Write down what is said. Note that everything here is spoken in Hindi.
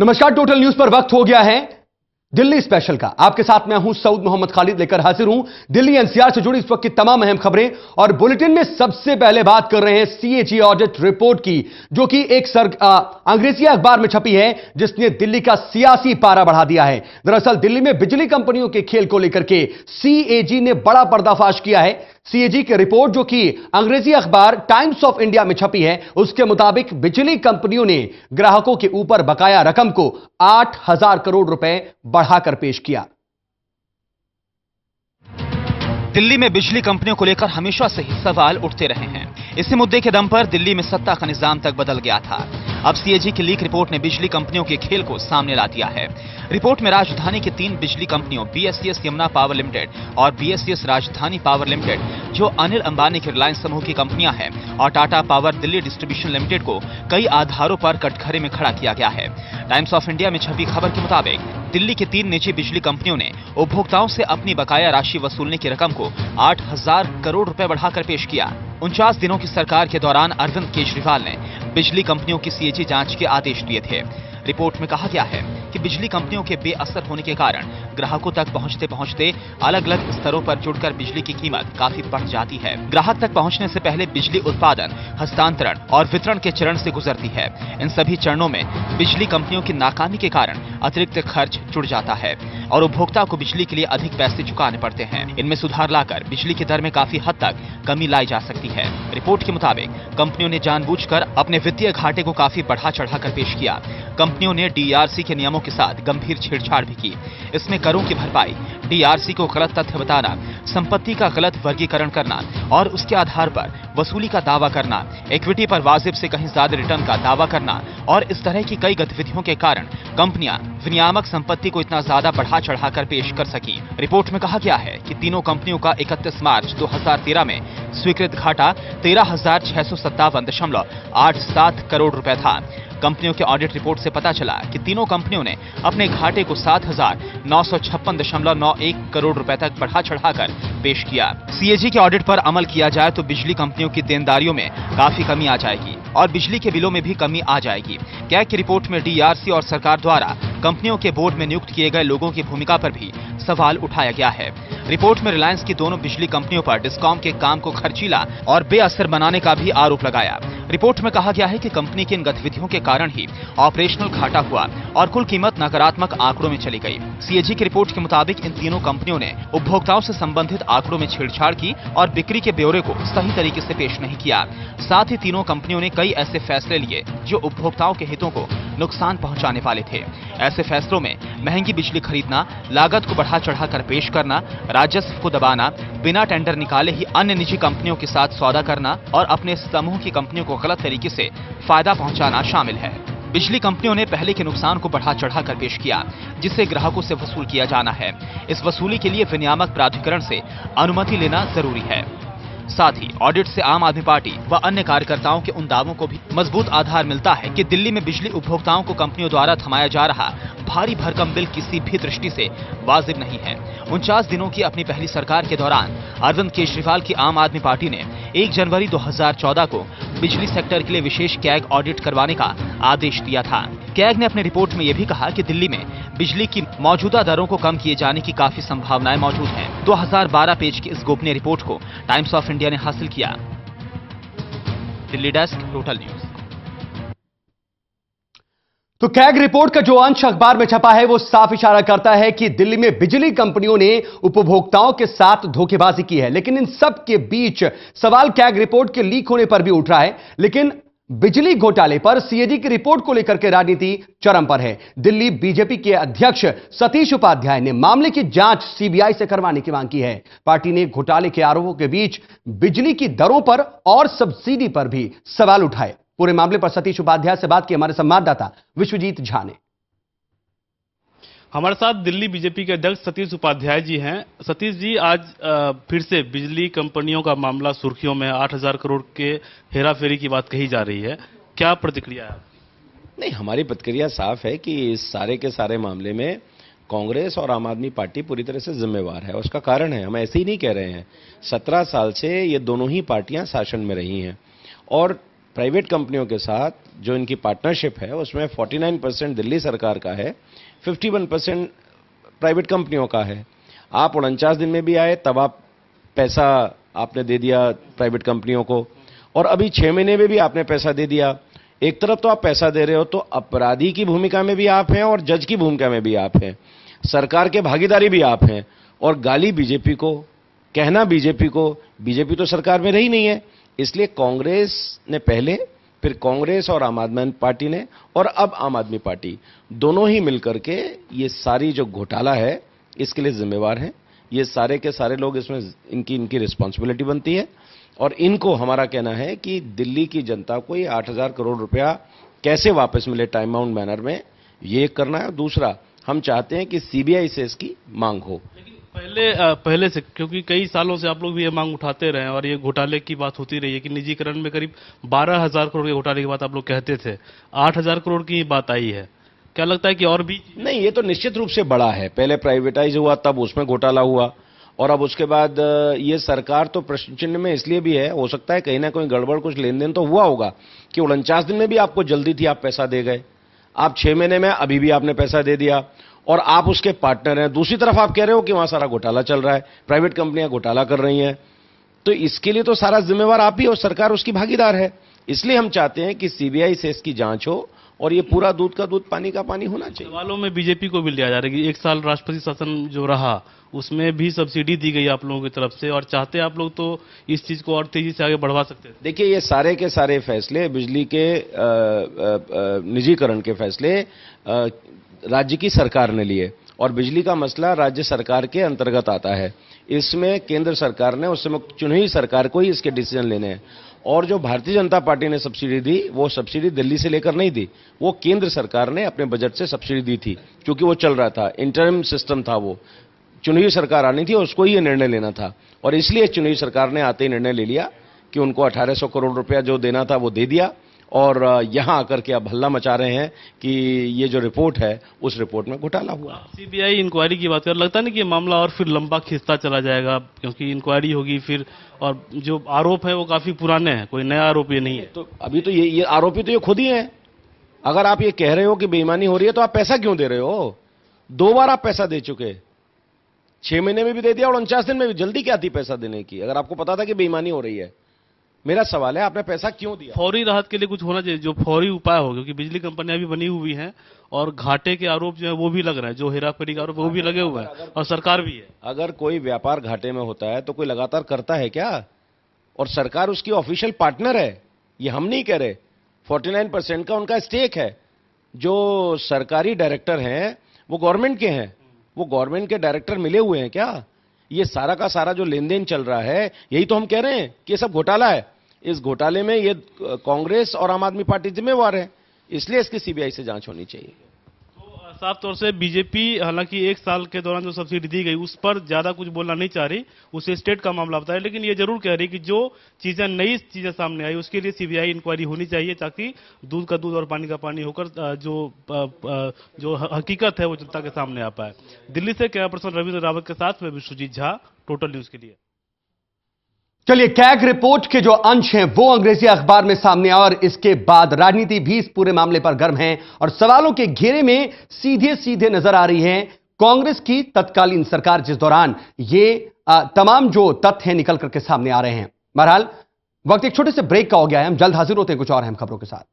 नमस्कार, टोटल न्यूज पर वक्त हो गया है दिल्ली स्पेशल का। आपके साथ मैं हूं सऊद मोहम्मद खालिद, लेकर हाजिर हूं दिल्ली एनसीआर से जुड़ी इस वक्त की तमाम अहम खबरें। और बुलेटिन में सबसे पहले बात कर रहे हैं सीएजी ऑडिट रिपोर्ट की, जो कि एक अंग्रेजी अखबार में छपी है, जिसने दिल्ली का सियासी पारा बढ़ा दिया है। दरअसल दिल्ली में बिजली कंपनियों के खेल को लेकर के सीएजी ने बड़ा पर्दाफाश किया है। सीएजी की रिपोर्ट, जो कि अंग्रेजी अखबार टाइम्स ऑफ इंडिया में छपी है, उसके मुताबिक बिजली कंपनियों ने ग्राहकों के ऊपर बकाया रकम को 8,000 करोड़ रुपए बढ़ाकर पेश किया। दिल्ली में बिजली कंपनियों को लेकर हमेशा से ही सवाल उठते रहे हैं। इसी मुद्दे के दम पर दिल्ली में सत्ता का निजाम तक बदल गया था। अब सीएजी की लीक रिपोर्ट ने बिजली कंपनियों के खेल को सामने ला दिया है। रिपोर्ट में राजधानी की 3 बिजली कंपनियों बीएसईएस यमुना पावर लिमिटेड और बीएसईएस राजधानी पावर लिमिटेड, जो अनिल अंबानी की रिलायंस समूह की कंपनियां हैं, और Tata power Delhi distribution limited को कई आधारों पर कटघरे में खड़ा किया गया है। टाइम्स ऑफ इंडिया में छपी खबर के मुताबिक दिल्ली की 3 निजी बिजली कंपनियों ने उपभोक्ताओं से अपनी बकाया राशि वसूलने की रकम को 8,000 करोड़ रुपए बढ़ाकर पेश किया। 49 दिनों की सरकार के दौरान अरविंद केजरीवाल ने बिजली कंपनियों की सीएजी जांच के आदेश दिए थे। रिपोर्ट में कहा गया है कि बिजली कंपनियों के बेअसर होने के कारण ग्राहकों तक पहुंचते पहुंचते अलग अलग स्तरों पर जुड़कर बिजली की कीमत काफी बढ़ जाती है। ग्राहक तक पहुंचने से पहले बिजली उत्पादन, हस्तांतरण और वितरण के चरण से गुजरती है। इन सभी चरणों में बिजली कंपनियों की नाकामी के कारण अतिरिक्त खर्च जुड़ जाता है और उपभोक्ता को बिजली के लिए अधिक पैसे चुकाने पड़ते हैं। इनमें सुधार लाकर बिजली की दर में काफी हद तक कमी लाई जा सकती है। रिपोर्ट के मुताबिक कंपनियों ने जानबूझकर अपने वित्तीय घाटे को काफी बढ़ा चढ़ाकर पेश किया। कंपनियों ने डीआरसी के नियमों के साथ गंभीर छेड़छाड़ भी की। इसमें करों की भरपाई, डीआरसी को गलत तथ्य बताना, संपत्ति का गलत वर्गीकरण करना और उसके आधार पर वसूली का दावा करना, इक्विटी पर वाजिब से कहीं ज्यादा रिटर्न का दावा करना और इस तरह की कई गतिविधियों के कारण कंपनियां विनियामक संपत्ति को इतना ज्यादा बढ़ा चढ़ाकर पेश कर सकी। रिपोर्ट में कहा गया है कि तीनों कंपनियों का 31 मार्च 2013 में स्वीकृत घाटा 13,657.87 करोड़ रुपए था। कंपनियों के ऑडिट रिपोर्ट से पता चला कि तीनों कंपनियों ने अपने घाटे को 7,956.91 करोड़ रुपए तक बढ़ा चढ़ाकर पेश किया। सीएजी के ऑडिट पर अमल किया जाए तो बिजली कंपनियों की देनदारियों में काफी कमी आ जाएगी और बिजली के बिलों में भी कमी आ जाएगी। कैग की रिपोर्ट में डीआरसी और सरकार द्वारा कंपनियों के बोर्ड में नियुक्त किए गए लोगों की भूमिका पर भी सवाल उठाया गया है। रिपोर्ट में रिलायंस की दोनों बिजली कंपनियों पर डिस्कॉम के काम को खर्चीला और बेअसर बनाने का भी आरोप लगाया। रिपोर्ट में कहा गया है कि कंपनी की इन गतिविधियों के कारण ही ऑपरेशनल घाटा हुआ और कुल कीमत नकारात्मक आंकड़ों में चली गई। सीएजी की रिपोर्ट के मुताबिक इन तीनों कंपनियों ने उपभोक्ताओं से संबंधित आंकड़ों में छेड़छाड़ की और बिक्री के ब्यौरे को सही तरीके से पेश नहीं किया। साथ ही तीनों कंपनियों ने कई ऐसे फैसले लिए जो उपभोक्ताओं के हितों को नुकसान पहुंचाने वाले थे। ऐसे फैसलों में महंगी बिजली खरीदना, लागत को बढ़ा चढ़ाकर पेश करना, राजस्व को दबाना, बिना टेंडर निकाले ही अन्य निजी कंपनियों के साथ सौदा करना और अपने समूह की कंपनियों को गलत तरीके से फायदा पहुंचाना शामिल है। बिजली कंपनियों ने पहले के नुकसान को बढ़ा चढ़ाकर पेश किया, जिसे ग्राहकों से वसूल किया जाना है। इस वसूली के लिए विनियामक प्राधिकरण से अनुमति लेना जरूरी है। साथ ही ऑडिट से आम आदमी पार्टी व अन्य कार्यकर्ताओं के उन दावों को भी मजबूत आधार मिलता है कि दिल्ली में बिजली उपभोक्ताओं को कंपनियों द्वारा थमाया जा रहा भारी भरकम बिल किसी भी दृष्टि से वाजिब नहीं है। 49 दिनों की अपनी पहली सरकार के दौरान अरविंद केजरीवाल की आम आदमी पार्टी ने 1 जनवरी 2014 को बिजली सेक्टर के लिए विशेष कैग ऑडिट करवाने का आदेश दिया था। कैग ने अपनी रिपोर्ट में यह भी कहा कि दिल्ली में बिजली की मौजूदा दरों को कम किए जाने की काफी संभावनाएं मौजूद हैं। 2012 पेज की इस गोपनीय रिपोर्ट को टाइम्स ऑफ इंडिया ने हासिल किया। Delhi desk, total news. तो कैग रिपोर्ट का जो अंश अखबार में छपा है, वो साफ इशारा करता है कि दिल्ली में बिजली कंपनियों ने उपभोक्ताओं के साथ धोखेबाजी की है। लेकिन इन सब के बीच सवाल कैग रिपोर्ट के लीक होने पर भी उठ रहा है। लेकिन बिजली घोटाले पर सीएजी की रिपोर्ट को लेकर के राजनीति चरम पर है। दिल्ली बीजेपी के अध्यक्ष सतीश उपाध्याय ने मामले की जांच सीबीआई से करवाने की मांग की है। पार्टी ने घोटाले के आरोपों के बीच बिजली की दरों पर और सब्सिडी पर भी सवाल उठाए। पूरे मामले पर सतीश उपाध्याय से बात की हमारे संवाददाता विश्वजीत झा ने। हमारे साथ दिल्ली बीजेपी के अध्यक्ष सतीश उपाध्याय जी हैं। सतीश जी, आज फिर से बिजली कंपनियों का मामला सुर्खियों में 8,000 करोड़ के हेराफेरी की बात कही जा रही है, क्या प्रतिक्रिया है? नहीं, हमारी प्रतिक्रिया साफ है कि इस सारे के सारे मामले में कांग्रेस और आम आदमी पार्टी पूरी तरह से जिम्मेवार है। उसका कारण है, हम ऐसे ही नहीं कह रहे हैं, 17 साल से ये दोनों ही पार्टियां शासन में रही हैं और प्राइवेट कंपनियों के साथ जो इनकी पार्टनरशिप है उसमें 49% दिल्ली सरकार का है, 51% प्राइवेट कंपनियों का है। आप 49 दिन में भी आए तब आप पैसा आपने दे दिया प्राइवेट कंपनियों को, और अभी 6 महीने में भी आपने पैसा दे दिया। एक तरफ तो आप पैसा दे रहे हो तो अपराधी की भूमिका में भी आप हैं और जज की भूमिका में भी आप हैं, सरकार के भागीदारी भी आप हैं, और गाली बीजेपी को, कहना बीजेपी को। बीजेपी तो सरकार में रही नहीं है, इसलिए कांग्रेस ने पहले, फिर कांग्रेस और आम आदमी पार्टी ने, और अब आम आदमी पार्टी, दोनों ही मिलकर के ये सारी जो घोटाला है इसके लिए जिम्मेवार हैं। ये सारे के सारे लोग इसमें इनकी रिस्पॉन्सिबिलिटी बनती है, और इनको हमारा कहना है कि दिल्ली की जनता को ये 8,000 करोड़ रुपया कैसे वापस मिले टाइम बाउंड मैनर में, ये करना है। दूसरा, हम चाहते हैं कि सीबीआई से इसकी मांग हो। पहले से, क्योंकि कई सालों से आप लोग भी ये मांग उठाते रहे और ये घोटाले की बात होती रही है कि निजीकरण में करीब 12,000 करोड़ के घोटाले की बात आप लोग कहते थे, 8,000 करोड़ की बात आई है। क्या लगता है कि और भी? नहीं, ये तो निश्चित रूप से बड़ा है। पहले प्राइवेटाइज हुआ तब उसमें घोटाला हुआ, और अब उसके बाद ये सरकार तो प्रश्न चिन्ह में इसलिए भी है, हो सकता है कहीं ना कहीं गड़बड़, कुछ लेन देन तो हुआ होगा कि 49 दिन में भी आपको जल्दी थी, आप पैसा दे गए। आप 6 महीने में अभी भी आपने पैसा दे दिया, और आप उसके पार्टनर हैं। दूसरी तरफ आप कह रहे हो कि वहां सारा घोटाला चल रहा है, प्राइवेट कंपनियां घोटाला कर रही हैं, तो इसके लिए तो सारा जिम्मेवार आप ही और सरकार उसकी भागीदार है। इसलिए हम चाहते हैं कि सीबीआई से इसकी जांच हो, और ये पूरा दूध का दूध पानी का पानी होना चाहिए। सवालों में बीजेपी को भी लिया जा रहा है कि 1 साल राष्ट्रपति शासन जो रहा उसमें भी सब्सिडी दी गई आप लोगों की तरफ से, और चाहते आप लोग तो इस चीज को और तेजी से आगे बढ़वा सकते हैं। देखिए, ये सारे के सारे फैसले, बिजली के निजीकरण के फैसले राज्य की सरकार ने लिए, और बिजली का मसला राज्य सरकार के अंतर्गत आता है। इसमें केंद्र सरकार ने, उस समय चुनी हुई सरकार को ही इसके डिसीजन लेने हैं। और जो भारतीय जनता पार्टी ने सब्सिडी दी, वो सब्सिडी दिल्ली से लेकर नहीं दी, वो केंद्र सरकार ने अपने बजट से सब्सिडी दी थी, क्योंकि वो चल रहा था, इंटरिम सिस्टम था। वो चुनी हुई सरकार आनी थी, उसको ही ये निर्णय लेना था, और इसलिए चुनी हुई सरकार ने आते ही निर्णय ले लिया कि उनको 1800 करोड़ रुपया जो देना था वो दे दिया, और यहां आकर के अब हल्ला मचा रहे हैं कि ये जो रिपोर्ट है उस रिपोर्ट में घोटाला हुआ। सीबीआई इंक्वायरी की बात कर, लगता नहीं कि ये मामला और फिर लंबा खिंचता चला जाएगा, क्योंकि इंक्वायरी होगी फिर, और जो आरोप है वो काफी पुराने हैं, कोई नया आरोप ये नहीं है। तो अभी तो ये आरोपी तो ये खुद ही हैं। अगर आप ये कह रहे हो कि बेईमानी हो रही है तो आप पैसा क्यों दे रहे हो? 2 बार आप पैसा दे चुके, 6 महीने में भी दे दिया और 49 दिन में भी। जल्दी क्या थी पैसा देने की, अगर आपको पता था कि बेईमानी हो रही है? मेरा सवाल है, आपने पैसा क्यों दिया? फौरी राहत के लिए कुछ होना चाहिए, जो फौरी उपाय हो, क्योंकि बिजली कंपनियां भी बनी हुई हैं और घाटे के आरोप जो है वो भी लग रहे हैं, जो हेराफेरी का आरोप वो भी लगे हुए हैं, और सरकार भी है। अगर कोई व्यापार घाटे में होता है तो कोई लगातार करता है क्या? और सरकार उसकी ऑफिशियल पार्टनर है, ये हम नहीं कह रहे। 49% का उनका स्टेक है। जो सरकारी डायरेक्टर हैं वो गवर्नमेंट के हैं, वो गवर्नमेंट के डायरेक्टर मिले हुए हैं क्या? ये सारा का सारा जो लेन देन चल रहा है, यही तो हम कह रहे हैं कि ये सब घोटाला है। इस घोटाले में ये कांग्रेस और आम आदमी पार्टी जिम्मेवार है, इसलिए इसकी सीबीआई से जांच होनी चाहिए। तो साफ तौर से बीजेपी, हालांकि 1 साल के दौरान जो सब्सिडी दी गई उस पर ज्यादा कुछ बोलना नहीं चाह रही, उसे स्टेट का मामला बताया, लेकिन ये जरूर कह रही कि जो चीजें, नई चीजें सामने आई उसके लिए सीबीआई इंक्वायरी होनी चाहिए, ताकि दूध का दूध और पानी का पानी होकर जो हकीकत है वो जनता के सामने आ पाए। दिल्ली से कैमरा पर्सन रविंद्र रावत के साथ मैं विश्वजीत झा, टोटल न्यूज के लिए। चलिए, कैग रिपोर्ट के जो अंश हैं वो अंग्रेजी अखबार में सामने आए, और इसके बाद राजनीति भी इस पूरे मामले पर गर्म है, और सवालों के घेरे में सीधे सीधे नजर आ रही है कांग्रेस की तत्कालीन सरकार, जिस दौरान ये तमाम जो तथ्य निकल करके सामने आ रहे हैं। बहरहाल, वक्त एक छोटे से ब्रेक का हो गया है, हम जल्द हाजिर होते हैं कुछ और अहम खबरों के साथ।